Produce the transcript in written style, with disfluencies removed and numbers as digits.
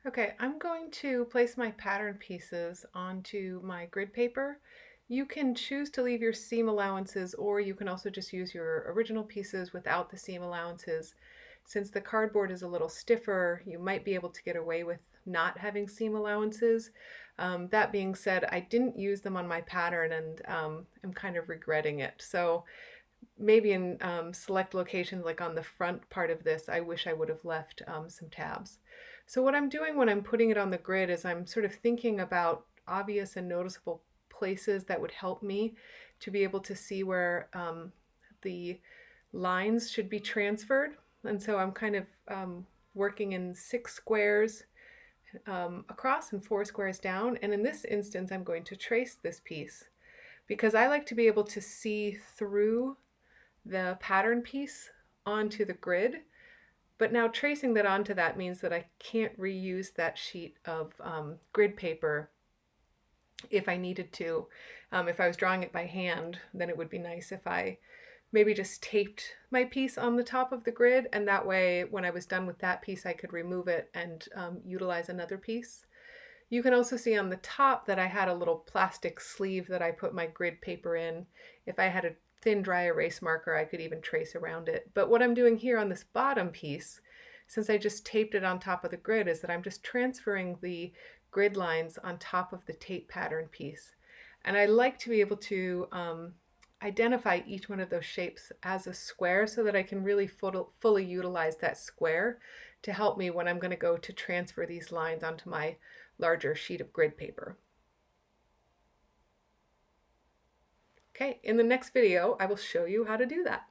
Okay, I'm going to place my pattern pieces onto my grid paper. You can choose to leave your seam allowances, or you can also just use your original pieces without the seam allowances. Since the cardboard is a little stiffer, you might be able to get away with not having seam allowances. That being said, I didn't use them on my pattern and I'm kind of regretting it. So maybe in select locations, like on the front part of this, I wish I would have left some tabs. So what I'm doing when I'm putting it on the grid is I'm sort of thinking about obvious and noticeable places that would help me to be able to see where the lines should be transferred. And so I'm kind of working in 6 squares across and 4 squares down. And in this instance, I'm going to trace this piece because I like to be able to see through the pattern piece onto the grid. But now tracing that onto that means that I can't reuse that sheet of grid paper if I needed to. If I was drawing it by hand, then it would be nice if I maybe just taped my piece on the top of the grid, and that way when I was done with that piece I could remove it and utilize another piece. You can also see on the top that I had a little plastic sleeve that I put my grid paper in. If I had a thin dry erase marker, I could even trace around it. But what I'm doing here on this bottom piece, since I just taped it on top of the grid, is that I'm just transferring the grid lines on top of the tape pattern piece. And I like to be able to identify each one of those shapes as a square so that I can really fully utilize that square to help me when I'm going to go to transfer these lines onto my larger sheet of grid paper. Okay, in the next video, I will show you how to do that.